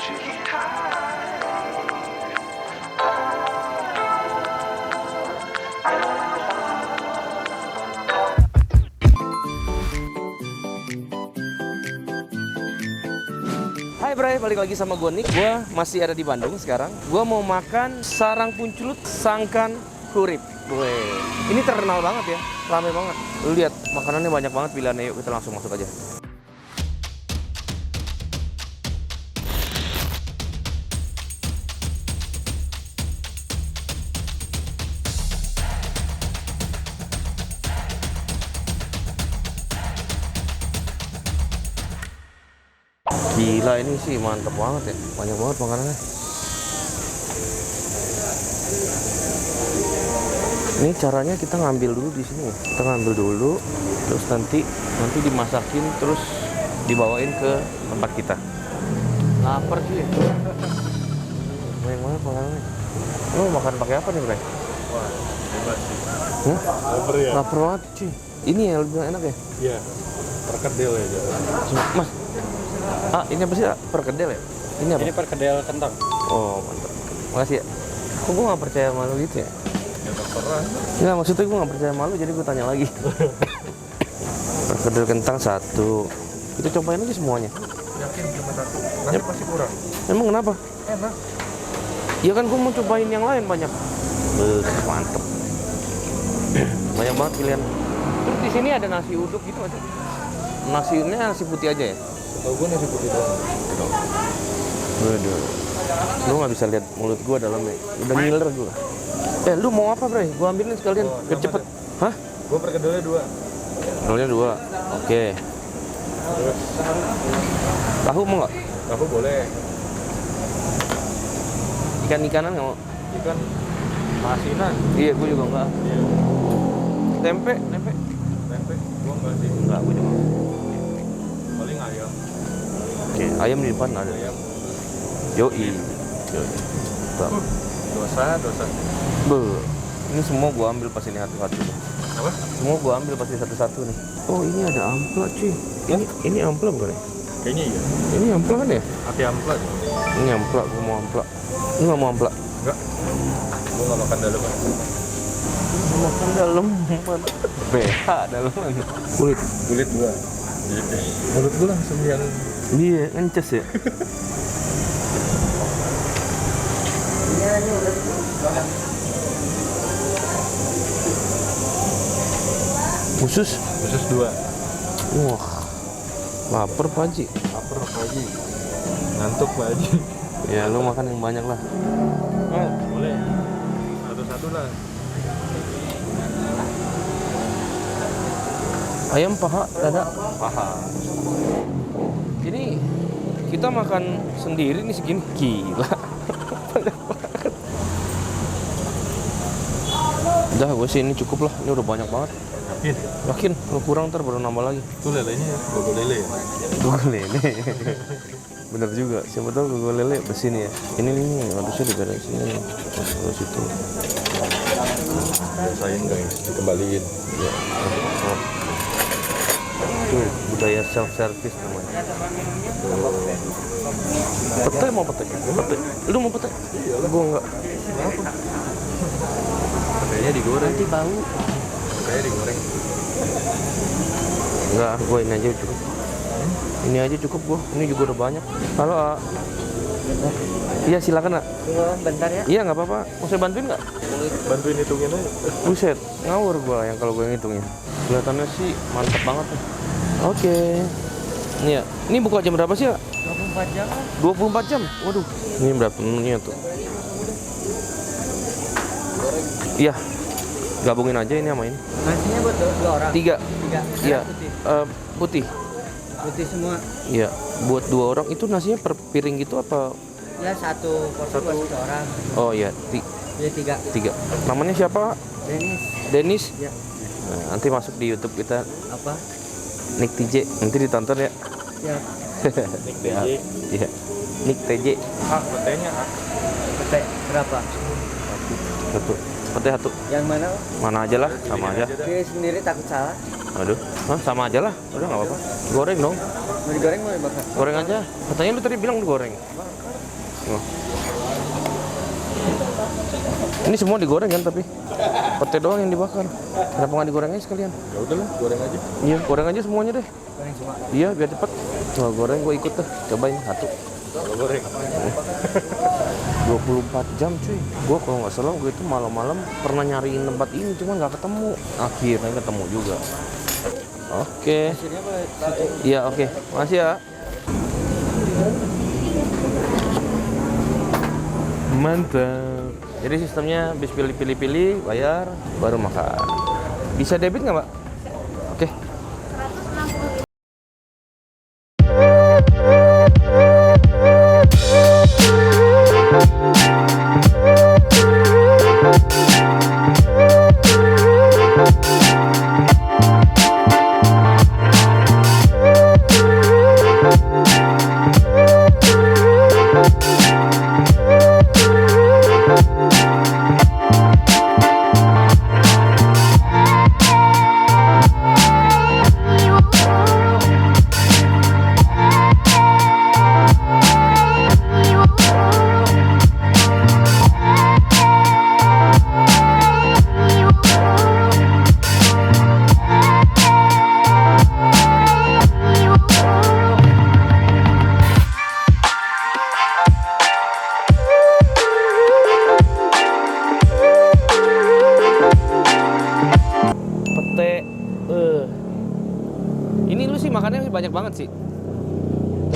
Hai Bray, balik lagi sama gue Nick. Gue masih ada di Bandung sekarang. Gue mau makan sarang punculut sangkan hurip. Ini terkenal banget ya, rame banget. Lu lihat, makanannya banyak banget pilihannya. Yuk kita langsung masuk aja. Gila, ini sih mantep banget ya, banyak banget makanannya. Ini caranya kita ngambil dulu di sini. Kita ngambil dulu, terus nanti dimasakin, terus dibawain ke tempat kita. Lapar sih. Banyak banget makanannya. Lu makan pakai apa nih, Bray? Wah, hebat sih. Lapar ya? Lapar banget sih. Ini yang lebih enak ya? Iya, perkedel ya. Mas, ini apa sih? Perkedel ya? Ini apa? Ini perkedel kentang. Oh, mantap. Makasih ya. Kok gue gak percaya sama lu gitu ya? Ya terserah. Nggak, maksudnya gue gak percaya sama lu, jadi gue tanya lagi. Perkedel kentang satu. Kita cobain aja semuanya. Yakin cuma satu. Nanti pasti kurang. Emang kenapa? Enak. Ya kan gue mau cobain yang lain banyak. Mantep. Banyak banget pilihan. Terus di sini ada nasi uduk gitu nggak sih? Nasi putih aja ya? Tahu gue nasi putih doang. Waduh. Lu nggak bisa lihat mulut gue dalamnya. Udah ngiler gue. Lu mau apa, Bray? Gue ambilin sekalian. Biar cepet. Hah? Gue perkedelnya 2. Rolnya 2. Oke. Terus Tahu mau nggak? tahu boleh. Ikan-ikanan nggak mau? Ikan asinan. Iya, gue juga nggak. Iya. Tempe. Tempe. Gue enggak sih. Enggak, gue juga nggak. Paling ayam. Oke, ayam di depan ada. Ayam. Yoi. Bang. Dosa. Ini semua gua ambil pas ini satu-satu. Apa? Semua gua ambil pasti satu-satu nih. Oh, ini ada ampla cuy. Ini ampla bukan ya? Kayaknya iya. Ini ampla kan ya? Hati ampla. Ini ampla, gua mau ampla. Lu nggak mau ampla? Enggak. Gue nggak makan daleman. Makan daleman. BH daleman. Kulit 2. Mulut gue langsung yang Iya, ngences ya. Khusus 2. Wah, lapar Pak Haji. Lapar Pak Haji. Ngantuk Pak Haji. Ya lu makan yang banyak lah. Oh, boleh. Satu-satu lah. Ayam paha, dada. Paha. Ini kita makan sendiri nih segini. Gila. Banyak banget. Udah, gue sih ini cukup lah. Ini udah banyak banget. Yakin? Kalau kurang ntar baru nambah lagi. Itu lelenya ya? Gogo lele ya? Gogo lele. Bener juga. Siapa tahu gogo lele besini ya. Ini harusnya diberesin nih. Terus itu. Rasain guys, dikembaliin. Ya. Itu budaya self service namanya. Pete mau pete? Lu mau pete? Iyalah. Gua enggak. Petenya digoreng. Nanti bau. Petenya digoreng. Enggak, gua ini aja cukup. Ini aja cukup gua. Ini juga udah banyak. Halo, A. Iya, silakan, A. Bentar ya. Iya, nggak apa-apa. Mau saya bantuin nggak? Bantuin hitungin aja. Buset, ngawur gua yang kalau gua ngitungnya. Kelihatannya sih mantap banget nih. Oke. Ini ya. Ini buka jam berapa sih, ya? 24 jam. 24 jam? Waduh. Ini berapa menunya tuh? Iya. Gabungin aja ini sama ini. Nasinya buat 2 orang. 3. 3. Iya. Putih. Putih. Putih semua. Iya. Buat 2 orang itu nasinya per piring gitu apa? Ya satu porsi buat 1 orang. Oh iya, Ya 3. 3. Namanya siapa? Denis. Denis. Ya. Nah, nanti masuk di YouTube kita. Apa? Nick TJ. Nanti ditonton ya. Ya. Nick TJ. Iya. Nick TJ. Petenya Pete berapa? Satu. Pete satu. Yang mana? Mana aja lah, sama aja. Dia sendiri takut salah. Aduh. Hah, sama aja lah. Udah nggak apa-apa. Goreng dong. Mau digoreng mau dibakar? Goreng aja. Katanya lu tadi bilang goreng. Nah. Ini semua digoreng kan tapi pete doang yang dibakar. Kenapa nggak digoreng aja sekalian? Ya udahlah, goreng aja. Iya, goreng aja semuanya deh. Goreng semua. Iya, biar cepet. Wah, goreng gue ikut tuh. Cobain satu. Kalau goreng. 24 jam cuy. Gue kalau nggak salah gue itu malam-malam pernah nyariin tempat ini cuma nggak ketemu. Akhirnya ketemu juga. Oke. Hasilnya apa? Situ. Iya, oke. Makasih ya. Mantap. Jadi sistemnya habis pilih-pilih, bayar, baru makan. Bisa debit nggak, Mbak? Oke. Pete, ini lu sih makannya banyak banget sih.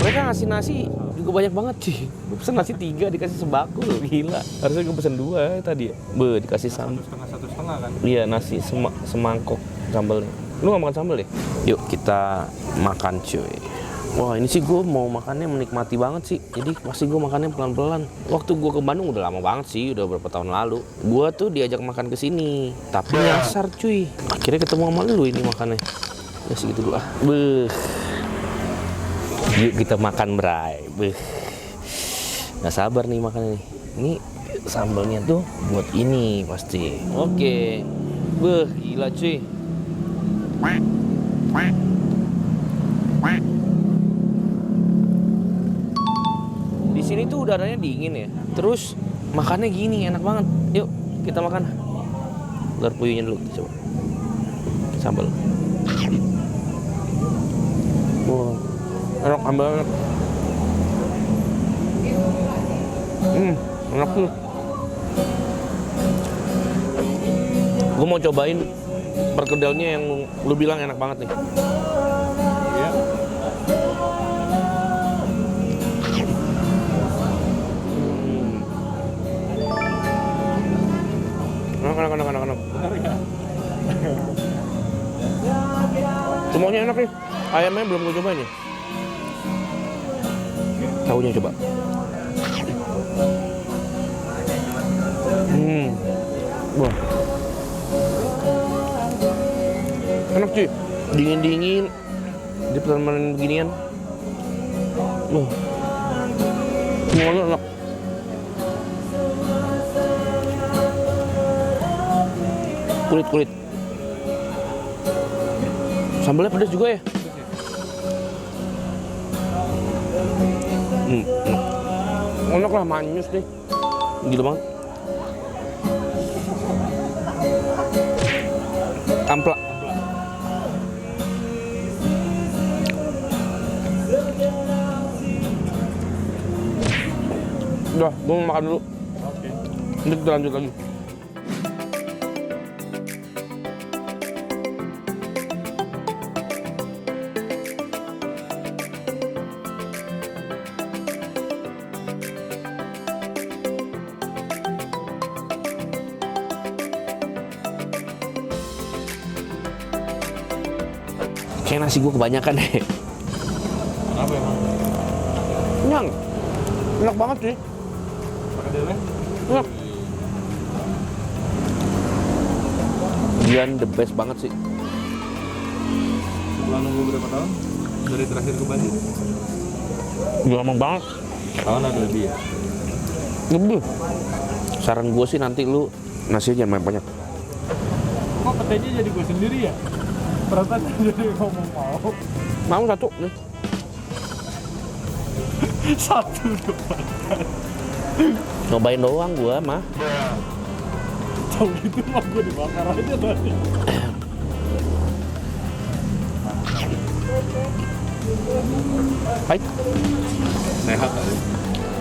Mereka ngasih nasi juga banyak banget sih. Gue pesen nasi 3 dikasih sembako loh, gila. Harusnya gue pesen 2 tadi ya. Dikasih sambal. Satu setengah kan? Iya, nasi semangkok sambalnya. Lu gak makan sambal deh? Yuk kita makan cuy. Wah ini sih gue mau makannya menikmati banget sih. Jadi pasti gue makannya pelan-pelan. Waktu gue ke Bandung udah lama banget sih, udah berapa tahun lalu. Gue tuh diajak makan ke sini, tapi nyasar cuy. Akhirnya ketemu sama lu ini makannya. Ya segitu dulu ah. Beuh. Yuk kita makan berai. Beuh. Gak sabar nih makannya nih. Ini sambalnya tuh buat ini pasti. Oke. Beuh gila cuy. Di sini tuh udaranya dingin ya. Terus makannya gini enak banget. Yuk kita makan. Ular puyuhnya dulu coba. Sambal. Wah, enak sambal enak. Enak tuh. Gue mau cobain perkedelnya yang lu bilang enak banget nih. Iya. Enak. Semuanya enak nih. Ayamnya belum gue cobain nih. Tahunya coba. Wah. Enak cuy. Dingin-dingin. Di pertemanan beginian. Wah. Semuanya enak. Kulit. Sambalnya pedas juga ya? Enak lah, manyus nih. Gila banget. Amplak. Udah, gue mau makan dulu. Oke. Nanti kita lanjut lagi. Kayak nasi gue kebanyakan deh. Kenapa emang? Kenyang. Enak banget sih. Perkedelnya? Enak. Dian the best banget sih. Setelah nunggu berapa tahun? Dari terakhir ke Bali? Udah lama banget. Tahun ada lebih ya? Lebih. Saran gue sih nanti lu nasi jangan banyak-banyak. Kok petenya jadi gue sendiri ya? Perasaan jadi ngomong mau. Mau satu nih. Satu doang. Nyobain doang gua mah. Tahu gitu mah gue dibakar aja tadi. Hai. Sehat kali.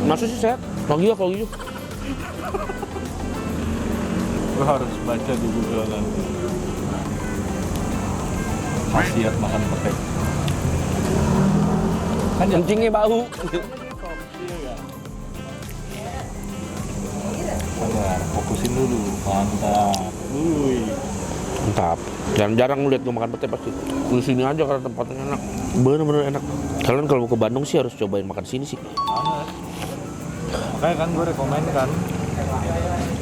Masa sih sehat? Lagi ya kalau gitu. Gue harus baca di Google nanti. Khasiat makan petai. Kan ya Kencingnya bau. sabar, fokusin dulu. Mantap. Wuih. Mantap. Jarang-jarang ngeliat gue makan pete pasti. Di sini aja karena tempatnya enak. Bener-bener enak. Kalian kalau mau ke Bandung sih harus cobain makan sini sih. Banget. Makanya kan gue rekomen kan.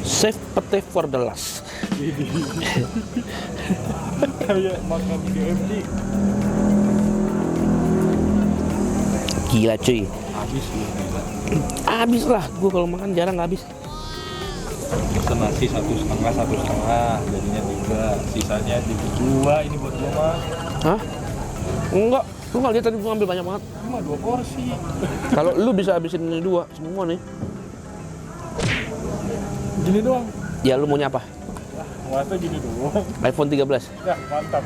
Save pete for the last. Kayak makan KFC. Gila cuy. Habis lu gila. Abis lah. Gue kalau makan jarang habis. Pesen nasi 1,5 jadinya 3, sisanya di 2. Ini buat gua mah Hah? Enggak. Lu nggak lihat tadi gue ngambil banyak banget. cuma 2 porsi. Kalau lu bisa habisin ini 2 semua nih. Gini doang. Ya lu maunya apa? Masa gini doang. iPhone 13. Ya mantap.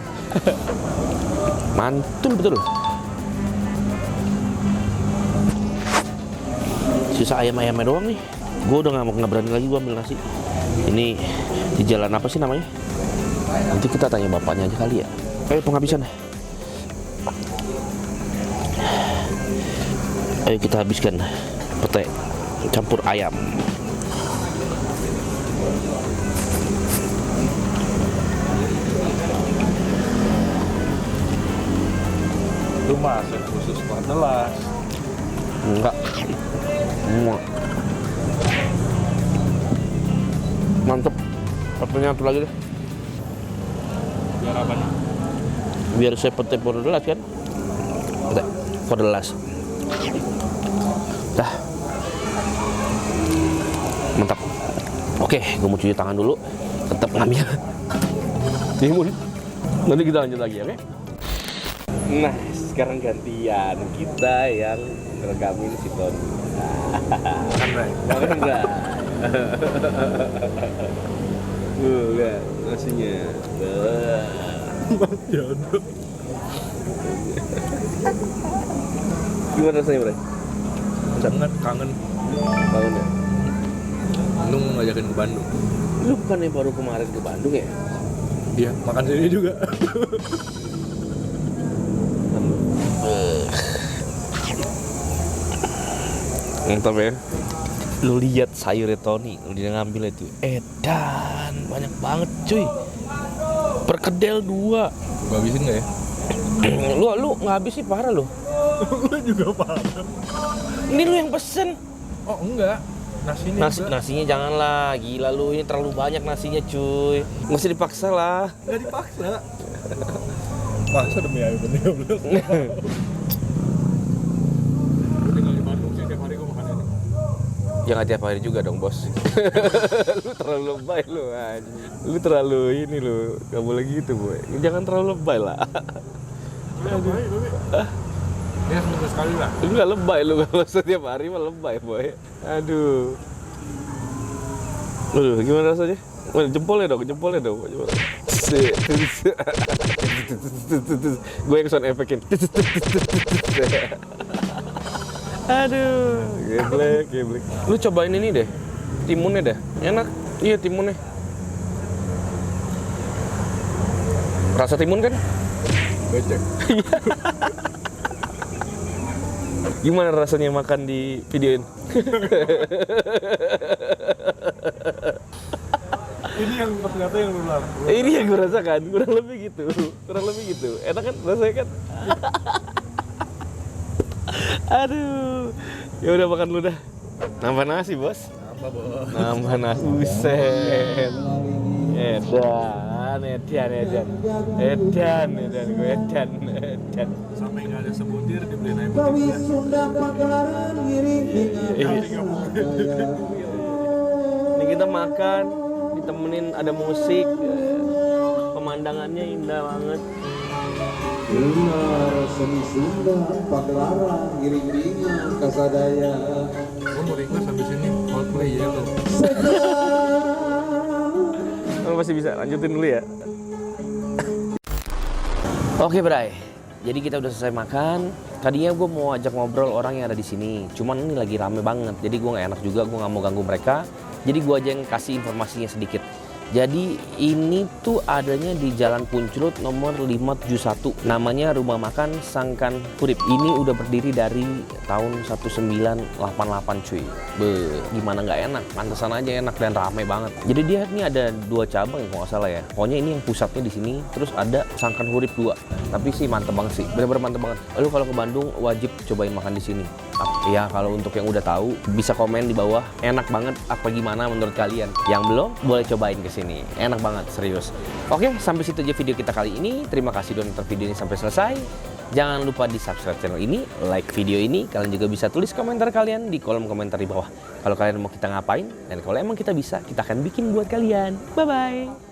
Mantul betul. Sisa ayam-ayamnya doang nih. Gue udah nggak berani lagi gue ambil nasi. Ini di jalan apa sih namanya? Nanti kita tanya bapaknya aja kali ya. Penghabisan. Ayo kita habiskan pete campur ayam. Lu masak khusus pertelas. Enggak. Semua. Mantep. Petenya satu lagi deh. Biar apa nih? Biar saya pete for the last kan. Pete for the last. Dah. Mantap. Oke, gue mau cuci tangan dulu. Tetap ngambil timun. Nanti kita lanjut lagi, oke? Nah, sekarang gantian kita yang ngerekamin si Tony. Makan Bray. Makan enggak? Enggak, nasinya. Ya udah. Gimana rasanya, Bray? Kangen, kangen. Bangun ya? Lu ngajakin ke Bandung. Lu bukannya baru kemarin ke Bandung ya? Iya, makan sini juga. Mantap ya. Lu lihat sayurnya Tony, lu dia ngambil itu. Edan, banyak banget cuy. Perkedel 2. Gua habisin nggak ya? Lu nggak habis sih, parah lu. Lu juga paham. Ini lu yang pesen. Oh enggak. Nasinya juga. Nasinya janganlah, gila lu, ini terlalu banyak nasinya cuy. Nggak usah dipaksa lah. Nggak dipaksa. Masa demi iPhone 13? Gue tinggal di Bandung sih, tiap hari gue makan ini. Ya nggak tiap hari juga dong bos. Lu terlalu lebay lu anjing. Lu terlalu ini lu, gak boleh gitu boy. Jangan terlalu lebay lah. Ini seminggu sekali lah. Lu nggak lebay lu, kalau setiap hari mah lebay boy. Aduh. Aduh, gimana rasanya? Mana jempolnya dong. Coba. Gue yang sound efekin. Aduh, geblek. Lu cobain ini deh, timunnya deh, enak. Iya timunnya. Rasa timun kan? Becek. Gimana rasanya makan di videoin? Ini yang ternyata yang lular. Ini yang gue rasakan, kurang lebih gitu. Enak kan rasanya kan? Aduh, ya udah makan lu dah. Nambah nasi bos. Apa bos? Nambah nasi, buset. Edan, gue edan. Sampai nggak ada sebutir dibeliin iPhone 13. Ini kita makan, ditemenin ada musik, pemandangannya indah banget. Benar seni Sunda Pagelaran Giring-giringan Kasadaya. Gue mau request habis ini Coldplay Yellow. Oh, masih bisa lanjutin dulu ya. Oke, Bray. Jadi kita udah selesai makan. Tadinya gue mau ajak ngobrol orang yang ada di sini. Cuman ini lagi rame banget. Jadi gue nggak enak juga. Gue nggak mau ganggu mereka. Jadi gue aja yang kasih informasinya sedikit. Jadi ini tuh adanya di Jalan Punclut nomor 571. Namanya Rumah Makan Sangkan Hurip. Ini udah berdiri dari tahun 1988 cuy. Gimana nggak enak? Pantesan aja enak dan rame banget. Jadi dia ini ada 2 cabang kalau nggak salah ya. Pokoknya ini yang pusatnya di sini. Terus ada Sangkan Hurip 2. Tapi sih mantep banget sih. Bener-bener mantep banget. Lalu kalau ke Bandung wajib cobain makan di sini. Ya kalau untuk yang udah tahu bisa komen di bawah. Enak banget apa gimana menurut kalian? Yang belum boleh cobain ke sini. Enak banget, serius. Oke, sampai situ aja video kita kali ini. Terima kasih udah nonton video ini sampai selesai. Jangan lupa di subscribe channel ini, like video ini. Kalian juga bisa tulis komentar kalian di kolom komentar di bawah. Kalau kalian mau kita ngapain, dan kalau emang kita bisa, kita akan bikin buat kalian. Bye-bye.